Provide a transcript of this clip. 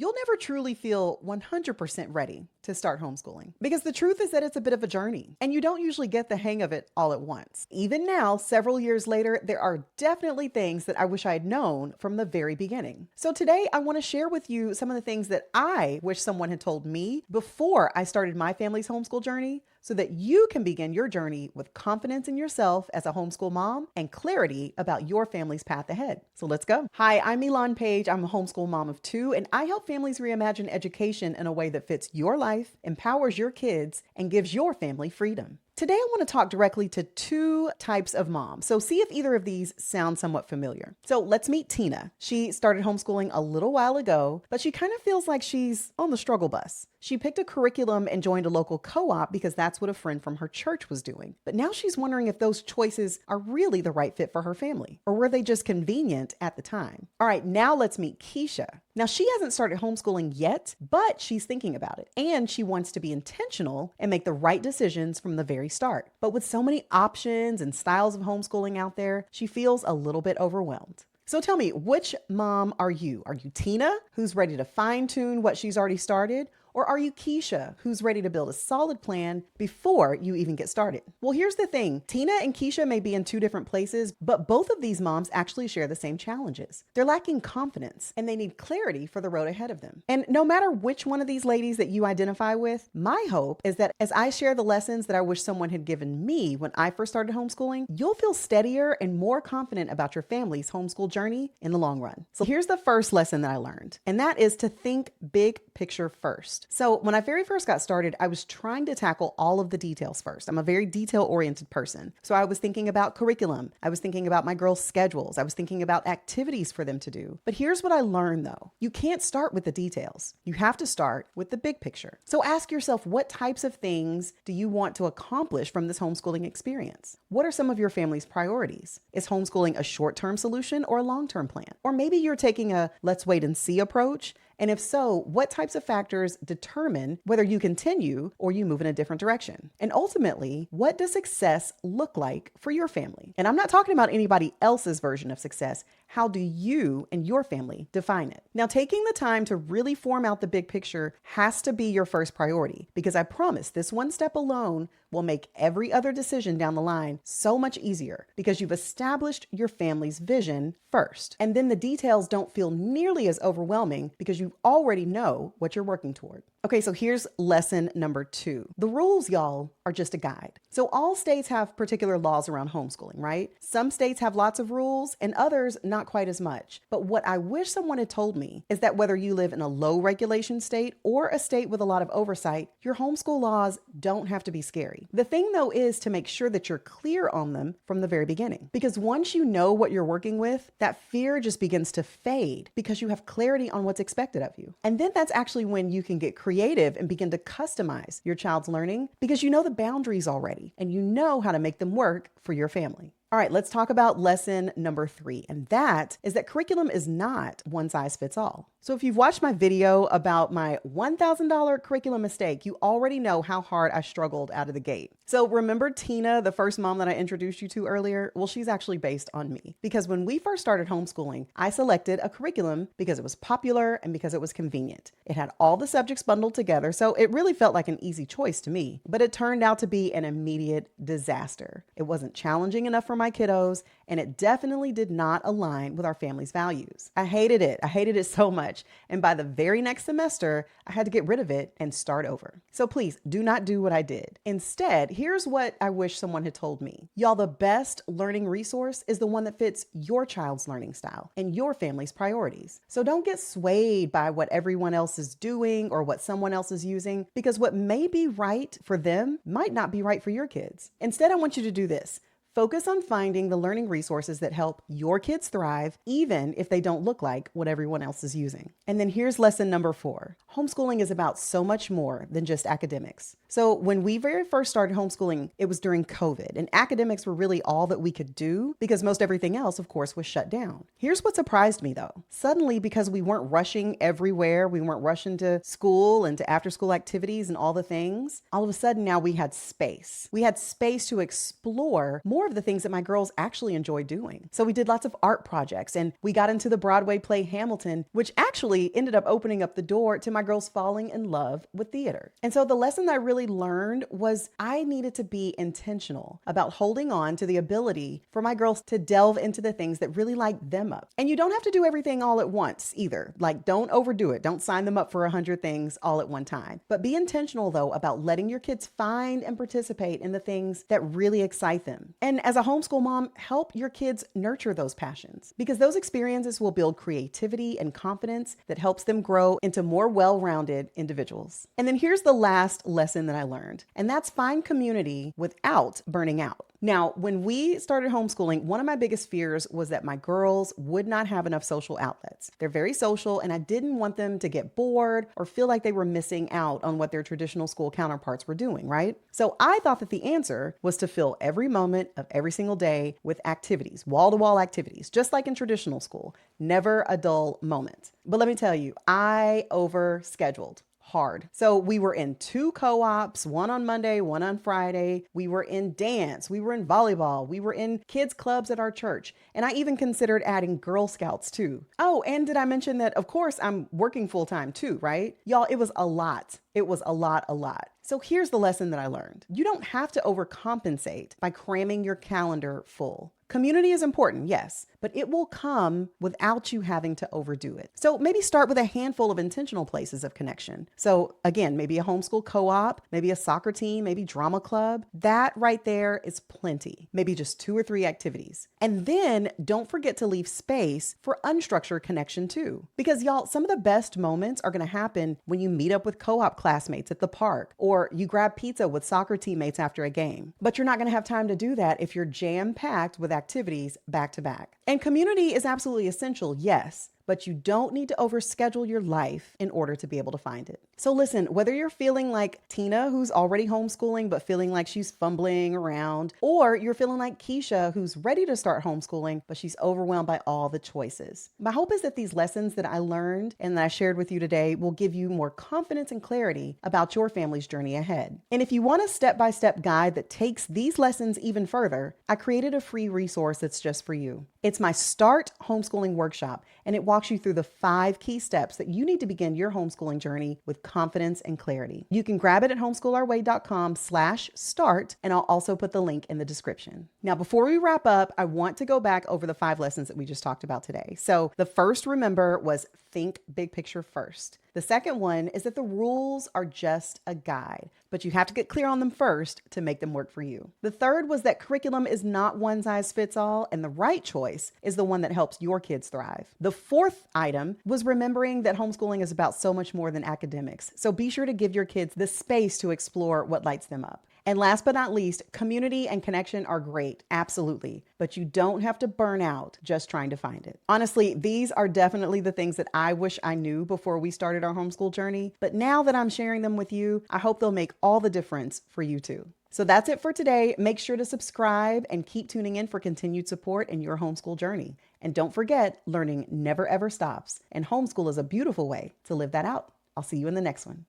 you'll never truly feel 100% ready to start homeschooling. Because the truth is that it's a bit of a journey, and you don't usually get the hang of it all at once. Even now, several years later, there are definitely things that I wish I had known from the very beginning. So today, I want to share with you some of the things that I wish someone had told me before I started my family's homeschool journey, so that you can begin your journey with confidence in yourself as a homeschool mom and clarity about your family's path ahead. So let's go. Hi, I'm Elon Page. I'm a homeschool mom of two, and I help families reimagine education in a way that fits your life, empowers your kids, and gives your family freedom. Today, I want to talk directly to two types of moms. So see if either of these sound somewhat familiar. So let's meet Tina. She started homeschooling a little while ago, but she kind of feels like she's on the struggle bus. She picked a curriculum and joined a local co-op because that's what a friend from her church was doing. But now she's wondering if those choices are really the right fit for her family, or were they just convenient at the time? All right, now let's meet Keisha. Now, she hasn't started homeschooling yet, but she's thinking about it. And she wants to be intentional and make the right decisions from the very start. But with so many options and styles of homeschooling out there, she feels a little bit overwhelmed. So tell me, which mom are you? Are you Tina, who's ready to fine-tune what she's already started? Or are you Keisha, who's ready to build a solid plan before you even get started? Well, here's the thing. Tina and Keisha may be in two different places, but both of these moms actually share the same challenges. They're lacking confidence and they need clarity for the road ahead of them. And no matter which one of these ladies that you identify with, my hope is that as I share the lessons that I wish someone had given me when I first started homeschooling, you'll feel steadier and more confident about your family's homeschool journey in the long run. So here's the first lesson that I learned, and that is to think big picture first. So when I very first got started, I was trying to tackle all of the details first. I'm a very detail-oriented person. So I was thinking about curriculum. I was thinking about my girls' schedules. I was thinking about activities for them to do. But here's what I learned though. You can't start with the details. You have to start with the big picture. So ask yourself, what types of things do you want to accomplish from this homeschooling experience? What are some of your family's priorities? Is homeschooling a short-term solution or a long-term plan? Or maybe you're taking a let's wait and see approach. And if so, what types of factors determine whether you continue or you move in a different direction? And ultimately, what does success look like for your family? And I'm not talking about anybody else's version of success. How do you and your family define it? Now, taking the time to really form out the big picture has to be your first priority, because I promise this one step alone will make every other decision down the line so much easier, because you've established your family's vision first. And then the details don't feel nearly as overwhelming because you already know what you're working toward. Okay, so here's lesson number 2. The rules, y'all, are just a guide. So all states have particular laws around homeschooling, right? Some states have lots of rules and others not quite as much. But what I wish someone had told me is that whether you live in a low regulation state or a state with a lot of oversight, your homeschool laws don't have to be scary. The thing though is to make sure that you're clear on them from the very beginning. Because once you know what you're working with, that fear just begins to fade because you have clarity on what's expected of you. And then that's actually when you can get creative and begin to customize your child's learning, because you know the boundaries already and you know how to make them work for your family. All right, let's talk about lesson number 3. And that is that curriculum is not one size fits all. So if you've watched my video about my $1,000 curriculum mistake, you already know how hard I struggled out of the gate. So remember Tina, the first mom that I introduced you to earlier? Well, she's actually based on me, because when we first started homeschooling, I selected a curriculum because it was popular and because it was convenient. It had all the subjects bundled together, so it really felt like an easy choice to me, but it turned out to be an immediate disaster. It wasn't challenging enough for my kiddos, and it definitely did not align with our family's values. I hated it. I hated it so much. And by the very next semester, I had to get rid of it and start over. So please do not do what I did. Instead, here's what I wish someone had told me. Y'all, the best learning resource is the one that fits your child's learning style and your family's priorities. So don't get swayed by what everyone else is doing or what someone else is using, because what may be right for them might not be right for your kids. Instead, I want you to do this. Focus on finding the learning resources that help your kids thrive, even if they don't look like what everyone else is using. And then here's lesson number 4. Homeschooling is about so much more than just academics. So when we very first started homeschooling, it was during COVID, and academics were really all that we could do because most everything else, of course, was shut down. Here's what surprised me though. Suddenly, because we weren't rushing everywhere, we weren't rushing to school and to after school activities and all the things, all of a sudden now we had space. We had space to explore more more of the things that my girls actually enjoy doing. So we did lots of art projects, and we got into the Broadway play Hamilton, which actually ended up opening up the door to my girls falling in love with theater. And so the lesson that I really learned was I needed to be intentional about holding on to the ability for my girls to delve into the things that really light them up. And you don't have to do everything all at once either. Like, don't overdo it. Don't sign them up for 100 things all at one time. But be intentional, though, about letting your kids find and participate in the things that really excite them. And as a homeschool mom, help your kids nurture those passions, because those experiences will build creativity and confidence that helps them grow into more well-rounded individuals. And then here's the last lesson that I learned, and that's find community without burning out. Now, when we started homeschooling, one of my biggest fears was that my girls would not have enough social outlets. They're very social, and I didn't want them to get bored or feel like they were missing out on what their traditional school counterparts were doing, right? So I thought that the answer was to fill every moment of every single day with activities, wall-to-wall activities, just like in traditional school. Never a dull moment. But let me tell you, I overscheduled hard. So we were in 2 co-ops, one on Monday, one on Friday. We were in dance. We were in volleyball. We were in kids clubs at our church. And I even considered adding Girl Scouts too. Oh, and did I mention that, of course, I'm working full time too, right? Y'all, it was a lot. It was a lot. So here's the lesson that I learned. You don't have to overcompensate by cramming your calendar full. Community is important, yes, but it will come without you having to overdo it. So maybe start with a handful of intentional places of connection. So again, maybe a homeschool co-op, maybe a soccer team, maybe drama club. That right there is plenty. Maybe just 2 or 3 activities. And then don't forget to leave space for unstructured connection too. Because y'all, some of the best moments are going to happen when you meet up with co-op classmates at the park, or you grab pizza with soccer teammates after a game. But you're not going to have time to do that if you're jam-packed with activities back to back. And community is absolutely essential, yes, but you don't need to overschedule your life in order to be able to find it. So listen, whether you're feeling like Tina, who's already homeschooling, but feeling like she's fumbling around, or you're feeling like Keisha, who's ready to start homeschooling, but she's overwhelmed by all the choices. My hope is that these lessons that I learned and that I shared with you today will give you more confidence and clarity about your family's journey ahead. And if you want a step-by-step guide that takes these lessons even further, I created a free resource that's just for you. It's my Start Homeschooling Workshop, and it walks you through the 5 key steps that you need to begin your homeschooling journey with confidence and clarity. You can grab it at homeschoolourway.com/start, and I'll also put the link in the description. Now, before we wrap up, I want to go back over the 5 lessons that we just talked about today. So the first, remember, was think big picture first. The second one is that the rules are just a guide, but you have to get clear on them first to make them work for you. The third was that curriculum is not one size fits all, and the right choice is the one that helps your kids thrive. The fourth item was remembering that homeschooling is about so much more than academics. So be sure to give your kids the space to explore what lights them up. And last but not least, community and connection are great, absolutely, but you don't have to burn out just trying to find it. Honestly, these are definitely the things that I wish I knew before we started our homeschool journey, but now that I'm sharing them with you, I hope they'll make all the difference for you too. So that's it for today. Make sure to subscribe and keep tuning in for continued support in your homeschool journey. And don't forget, learning never ever stops, and homeschool is a beautiful way to live that out. I'll see you in the next one.